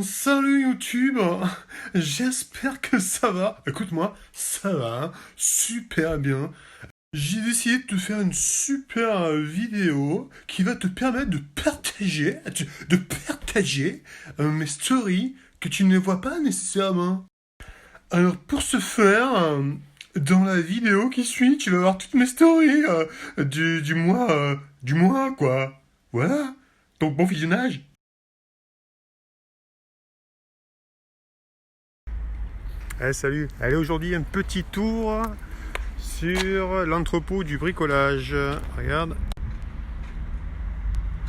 Salut YouTube, j'espère que ça va. Écoute-moi, ça va, hein, super bien. J'ai décidé de te faire une super vidéo qui va te permettre de partager mes stories que tu ne vois pas nécessairement. Alors pour ce faire, dans la vidéo qui suit, tu vas voir toutes mes stories du mois quoi. Voilà. Donc bon visionnage. Allez, salut. Allez, aujourd'hui un petit tour sur l'entrepôt du bricolage. Regarde.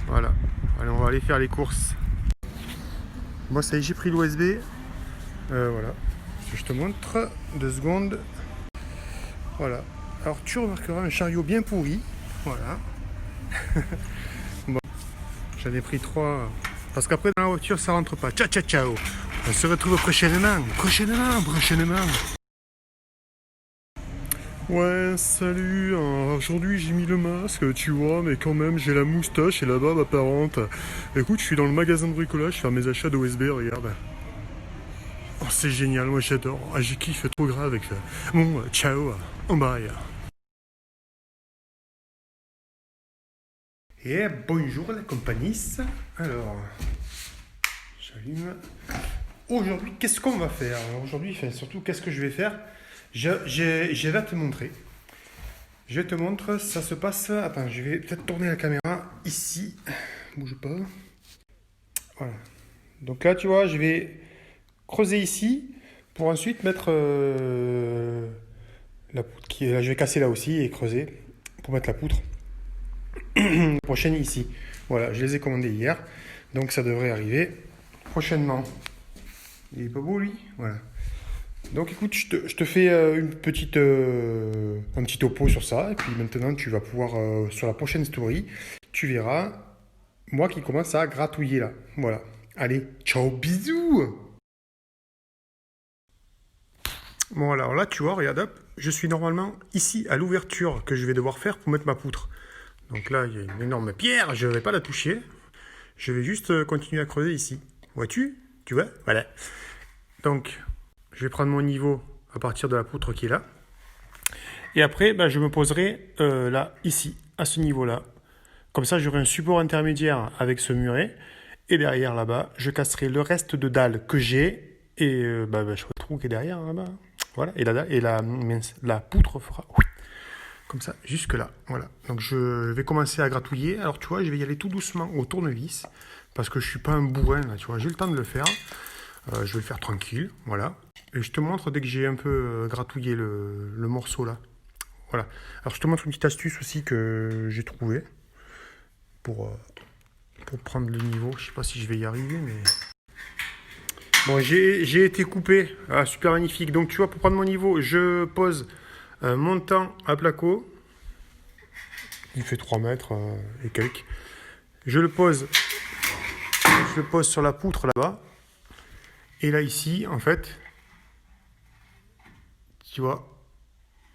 Voilà. Allez, on va aller faire les courses. Moi, ça y est, j'ai pris l'OSB. Voilà. Je te montre. 2 secondes. Voilà. Alors, tu remarqueras un chariot bien pourri. Voilà. Bon, j'en ai pris 3. Parce qu'après, dans la voiture, ça rentre pas. Ciao, ciao, ciao. On se retrouve prochainement. Prochainement. Ouais, salut. Aujourd'hui, j'ai mis le masque, tu vois, mais quand même, j'ai la moustache et la barbe apparente. Écoute, je suis dans le magasin de bricolage, faire mes achats d'OSB, regarde. Oh, c'est génial, moi j'adore. Ah, j'ai kiffé trop grave avec ça. Bon, ciao, on bye. Et bonjour la compagnie. Alors, j'allume. Aujourd'hui, qu'est-ce qu'on va faire? Aujourd'hui, enfin, surtout, qu'est-ce que je vais faire? Je vais te montrer. Je te montre, ça se passe. Attends, je vais peut-être tourner la caméra ici. Bouge pas. Voilà. Donc là, tu vois, je vais creuser ici pour ensuite mettre la poutre qui est là. Je vais casser là aussi et creuser pour mettre la poutre. La prochaine ici. Voilà, je les ai commandés hier. Donc ça devrait arriver prochainement. Il est pas beau lui? Voilà. Donc écoute, je te fais un petit topo sur ça. Et puis maintenant, tu vas pouvoir, sur la prochaine story, tu verras moi qui commence à gratouiller là. Voilà. Allez, ciao, bisous! Bon, alors là, tu vois, regarde, hop, je suis normalement ici à l'ouverture que je vais devoir faire pour mettre ma poutre. Donc là, il y a une énorme pierre, je ne vais pas la toucher. Je vais juste continuer à creuser ici. Vois-tu? Tu vois? Voilà. Donc, je vais prendre mon niveau à partir de la poutre qui est là. Et après, ben, je me poserai là, ici, à ce niveau-là. Comme ça, j'aurai un support intermédiaire avec ce muret. Et derrière, là-bas, je casserai le reste de dalle que j'ai. Et je ferai le trou qui est derrière, là-bas. Voilà. La poutre fera comme ça, jusque là. Voilà. Donc, je vais commencer à gratouiller. Alors, tu vois, je vais y aller tout doucement au tournevis. Parce que je ne suis pas un bourrin, là, tu vois. J'ai le temps de le faire. Je vais le faire tranquille. Voilà. Et je te montre dès que j'ai un peu gratouillé le morceau, là. Voilà. Alors, je te montre une petite astuce aussi que j'ai trouvée pour prendre le niveau. Je sais pas si je vais y arriver, mais... Bon, j'ai été coupé. Ah, super magnifique. Donc, tu vois, pour prendre mon niveau, je pose un montant à placo. Il fait 3 mètres et quelques. Je le pose sur la poutre là-bas. Et là, ici, en fait, tu vois,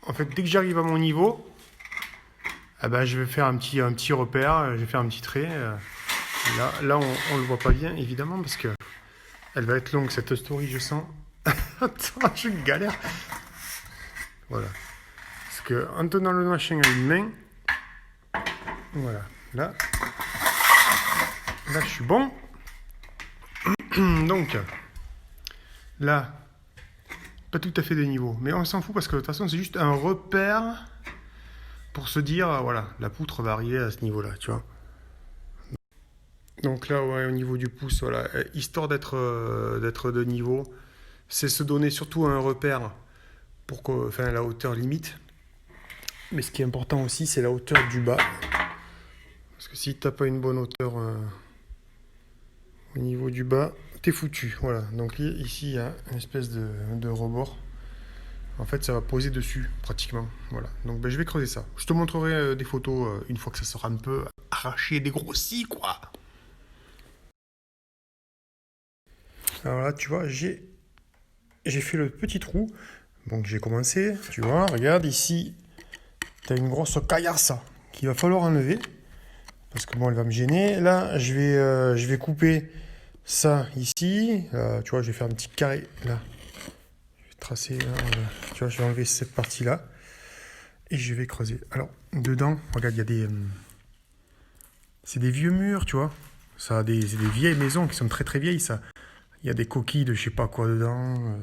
en fait, dès que j'arrive à mon niveau, je vais faire un petit repère, je vais faire un petit trait. Là, on le voit pas bien, évidemment, parce que elle va être longue, cette story, je sens. Attends, je galère. Voilà. Parce que en tenant le machin à une main, voilà. Là, je suis bon. Donc, là, pas tout à fait de niveau. Mais on s'en fout parce que de toute façon, c'est juste un repère pour se dire, voilà, la poutre va arriver à ce niveau-là, tu vois. Donc là, ouais, au niveau du pouce, voilà, histoire d'être de niveau, c'est se donner surtout un repère pour la hauteur limite. Mais ce qui est important aussi, c'est la hauteur du bas. Parce que si tu n'as pas une bonne hauteur au niveau du bas, t'es foutu. Voilà. Donc ici, il y a une espèce de rebord. En fait, ça va poser dessus, pratiquement. Voilà. Donc je vais creuser ça. Je te montrerai des photos une fois que ça sera un peu arraché, dégrossi, quoi. Alors là, tu vois, j'ai fait le petit trou. Donc j'ai commencé, tu vois, regarde ici, tu as une grosse caillasse qu'il va falloir enlever. Parce que bon, elle va me gêner. Là, je vais couper ça ici. Tu vois, je vais faire un petit carré là. Je vais tracer là, voilà. Tu vois, je vais enlever cette partie-là. Et je vais creuser. Alors, dedans, regarde, il y a des... c'est des vieux murs, tu vois. Ça a c'est des vieilles maisons qui sont très très vieilles, ça. Il y a des coquilles de je sais pas quoi dedans.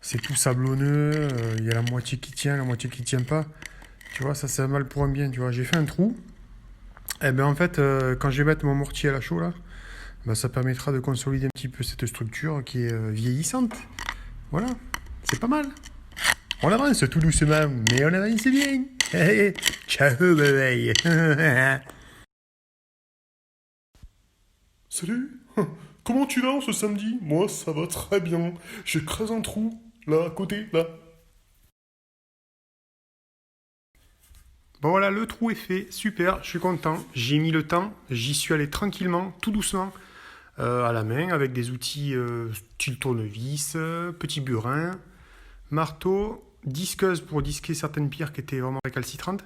C'est tout sablonneux. Il y a la moitié qui tient, la moitié qui tient pas. Tu vois, ça c'est un mal pour un bien, tu vois. J'ai fait un trou. Et ben en fait, quand je vais mettre mon mortier à la chaux là, ben, ça permettra de consolider un petit peu cette structure qui est vieillissante. Voilà, c'est pas mal. On avance tout doucement, mais on avance bien. Ciao, bye bye. Salut, comment tu vas en ce samedi? Moi, ça va très bien. Je creuse un trou, là, à côté, là. Bon voilà, le trou est fait, super, je suis content. J'ai mis le temps, j'y suis allé tranquillement, tout doucement, à la main, avec des outils style tournevis, petit burin, marteau, disqueuse pour disquer certaines pierres qui étaient vraiment récalcitrantes.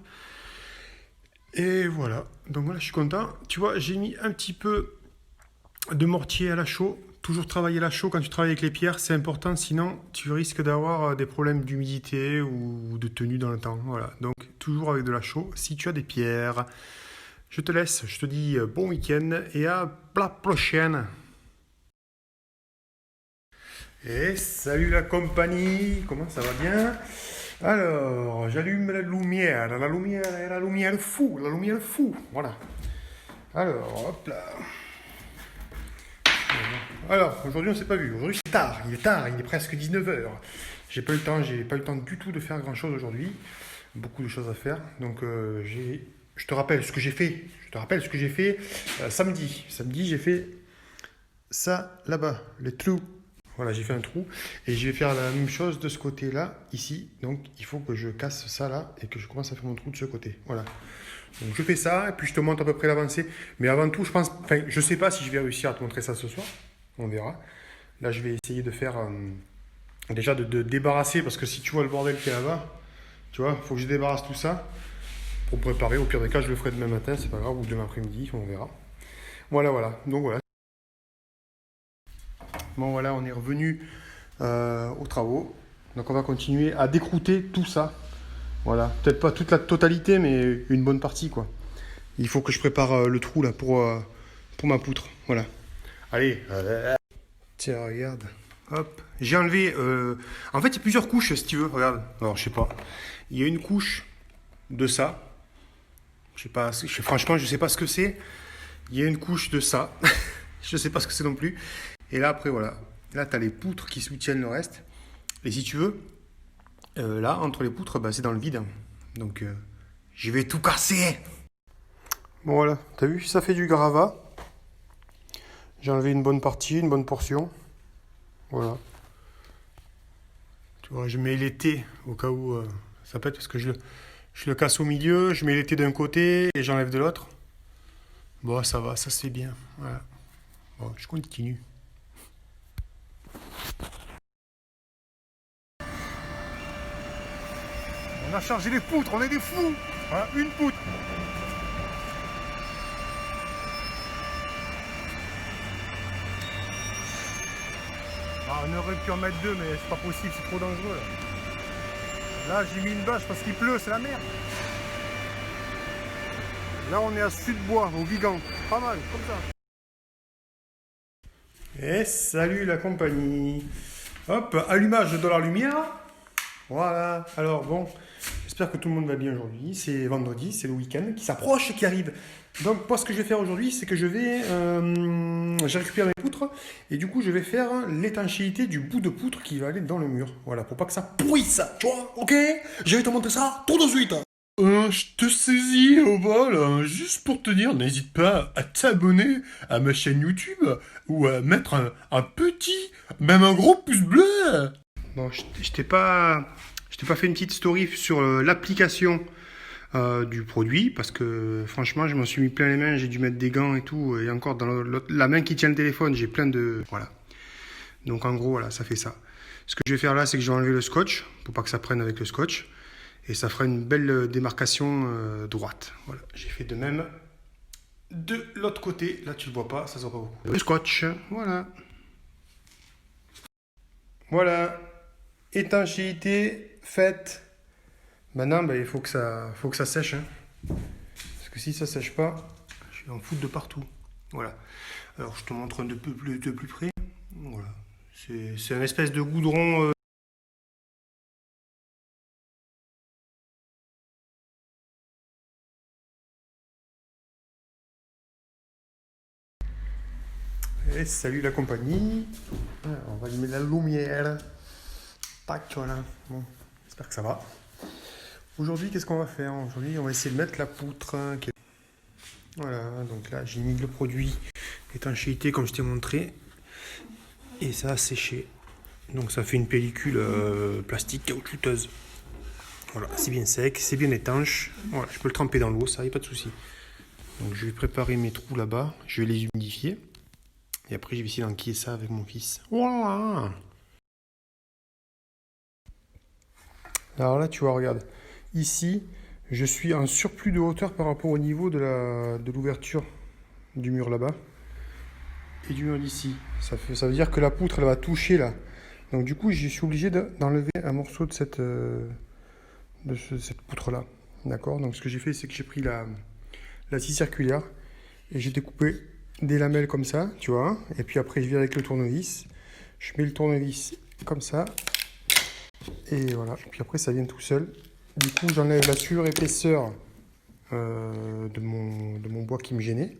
Et voilà, donc voilà, je suis content. Tu vois, j'ai mis un petit peu de mortier à la chaux. Toujours travailler la chaux quand tu travailles avec les pierres, c'est important, sinon tu risques d'avoir des problèmes d'humidité ou de tenue dans le temps. Voilà, donc toujours avec de la chaux si tu as des pierres. Je te laisse, je te dis bon week-end et à la prochaine. Et salut la compagnie, comment ça va bien? Alors, j'allume la lumière fou, voilà. Alors, hop là. Alors, aujourd'hui on s'est pas vu, aujourd'hui c'est tard, il est presque 19h. J'ai pas eu le temps du tout de faire grand chose aujourd'hui, beaucoup de choses à faire, donc je te rappelle ce que j'ai fait, samedi. Samedi j'ai fait ça là-bas, le trou. Voilà, j'ai fait un trou et je vais faire la même chose de ce côté-là, ici. Donc il faut que je casse ça là et que je commence à faire mon trou de ce côté. Voilà. Donc je fais ça et puis je te montre à peu près l'avancée. Mais avant tout, je sais pas si je vais réussir à te montrer ça ce soir. On verra. Là, je vais essayer de faire déjà de débarrasser parce que si tu vois le bordel qui est là-bas, tu vois, il faut que je débarrasse tout ça pour préparer. Au pire des cas, je le ferai demain matin, c'est pas grave, ou demain après-midi, on verra. Voilà. Donc voilà. Bon voilà, on est revenu aux travaux. Donc on va continuer à décrouter tout ça. Voilà, peut-être pas toute la totalité, mais une bonne partie quoi. Il faut que je prépare le trou là pour ma poutre. Voilà. Allez. Tiens, regarde. Hop. J'ai enlevé. En fait, il y a plusieurs couches si tu veux. Regarde. Alors, je sais pas. Il y a une couche de ça. Je sais pas. Franchement, je sais pas ce que c'est. Il y a une couche de ça. Je sais pas ce que c'est non plus. Et là, après, voilà. Là, tu as les poutres qui soutiennent le reste. Et si tu veux, là, entre les poutres, bah, c'est dans le vide. Donc, je vais tout casser. Bon, voilà. T'as vu, ça fait du gravat. J'ai enlevé une bonne partie, une bonne portion. Voilà. Tu vois, je mets l'été au cas où ça pète parce que je le casse au milieu. Je mets l'été d'un côté et j'enlève de l'autre. Bon, ça va, ça c'est bien. Voilà. Bon, je continue. On a chargé les poutres, on est des fous. Voilà, une poutre. Ah, on aurait pu en mettre deux, mais c'est pas possible, c'est trop dangereux. Là, j'ai mis une bâche parce qu'il pleut, c'est la merde. Là, on est à Sud-Bois, au Vigan. Pas mal, comme ça. Et salut la compagnie. Hop, allumage de la lumière. Voilà. Alors bon, j'espère que tout le monde va bien aujourd'hui. C'est vendredi, c'est le week-end qui s'approche, qui arrive. Donc moi, ce que je vais faire aujourd'hui, c'est que j'ai récupéré mes poutres et du coup, je vais faire l'étanchéité du bout de poutre qui va aller dans le mur. Voilà, pour pas que ça pourrisse, tu vois, ok? Je vais te montrer ça tout de suite. Je te saisis au vol, hein, juste pour te dire, n'hésite pas à t'abonner à ma chaîne YouTube ou à mettre un petit, même un gros pouce bleu. Bon, je t'ai pas fait une petite story sur l'application du produit parce que franchement, je m'en suis mis plein les mains, j'ai dû mettre des gants et tout, et encore dans la main qui tient le téléphone, j'ai plein de... Voilà. Donc en gros, voilà, ça fait ça. Ce que je vais faire là, c'est que je vais enlever le scotch pour pas que ça prenne avec le scotch et ça fera une belle démarcation droite. Voilà, j'ai fait de même de l'autre côté. Là, tu le vois pas, ça se voit pas beaucoup. Le scotch, voilà. Voilà. Étanchéité faite. Maintenant, il faut que ça sèche. Hein. Parce que si ça sèche pas, je vais en foutre de partout. Voilà. Alors, je te montre un de plus près. Voilà. C'est un espèce de goudron. Et salut la compagnie. On va allumer la lumière. Tac, voilà. Bon, j'espère que ça va. Aujourd'hui, qu'est-ce qu'on va faire? Aujourd'hui, on va essayer de mettre la poutre. Voilà, donc là, j'ai mis le produit étanchéité comme je t'ai montré. Et ça a séché. Donc ça fait une pellicule plastique caoutchouteuse. Voilà, c'est bien sec, c'est bien étanche. Voilà, je peux le tremper dans l'eau, ça, y a pas de souci. Donc je vais préparer mes trous là-bas. Je vais les humidifier. Et après, je vais essayer d'enquiller ça avec mon fils. Voilà! Alors là, tu vois, regarde. Ici, je suis en surplus de hauteur par rapport au niveau de l'ouverture du mur là-bas. Et du mur d'ici. Ça veut dire que la poutre, elle va toucher là. Donc du coup, je suis obligé d'enlever un morceau de cette poutre-là. D'accord? Donc ce que j'ai fait, c'est que j'ai pris la scie circulaire et j'ai découpé des lamelles comme ça, tu vois. Et puis après, je viens avec le tournevis. Je mets le tournevis comme ça. Et voilà. Et puis après, ça vient tout seul. Du coup, j'enlève la surépaisseur de mon bois qui me gênait.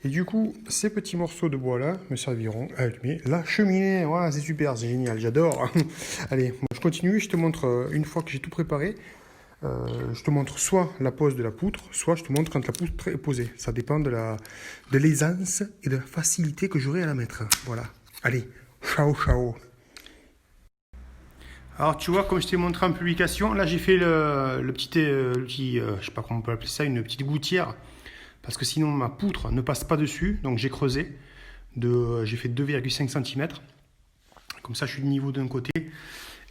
Et du coup, ces petits morceaux de bois-là me serviront à allumer la cheminée. Voilà, c'est super, c'est génial, j'adore. Allez, moi, je continue, je te montre, une fois que j'ai tout préparé, je te montre soit la pose de la poutre, soit je te montre quand la poutre est posée. Ça dépend de l'aisance et de la facilité que j'aurai à la mettre. Voilà. Allez, ciao, ciao. Alors tu vois, comme je t'ai montré en publication, là j'ai fait le petit, je sais pas comment on peut appeler ça, une petite gouttière. Parce que sinon ma poutre ne passe pas dessus, donc j'ai creusé, j'ai fait 2,5 cm. Comme ça je suis de niveau d'un côté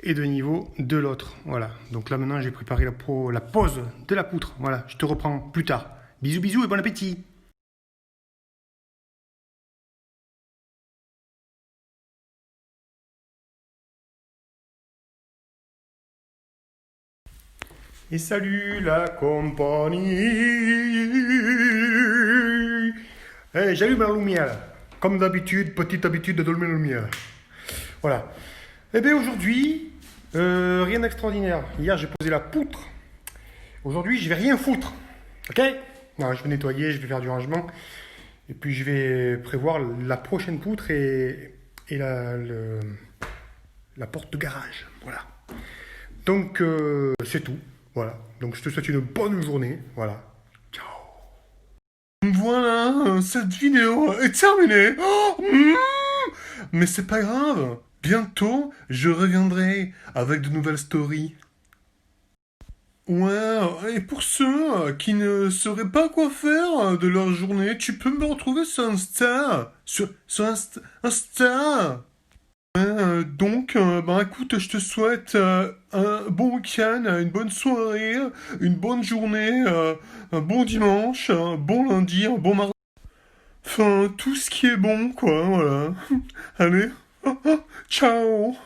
et de niveau de l'autre. Voilà, donc là maintenant j'ai préparé la pose de la poutre. Voilà, je te reprends plus tard. Bisous bisous et bon appétit. Et salut la compagnie. Hey, j'allume la lumière. Comme d'habitude, petite habitude de allumer la lumière. Voilà. Eh bien aujourd'hui, rien d'extraordinaire. Hier j'ai posé la poutre. Aujourd'hui je vais rien foutre. Ok? Non, je vais nettoyer, je vais faire du rangement. Et puis je vais prévoir la prochaine poutre et la porte de garage. Voilà. Donc c'est tout. Voilà. Donc je te souhaite une bonne journée. Voilà. Ciao. Voilà, cette vidéo est terminée. Mais c'est pas grave. Bientôt, je reviendrai avec de nouvelles stories. Ouais, et pour ceux qui ne sauraient pas quoi faire de leur journée, tu peux me retrouver sur Insta. Sur Insta. Ouais, donc, écoute, je te souhaite un bon week-end, une bonne soirée, une bonne journée, un bon dimanche, un bon lundi, un bon mardi. Enfin, tout ce qui est bon, quoi, voilà. Allez, ciao.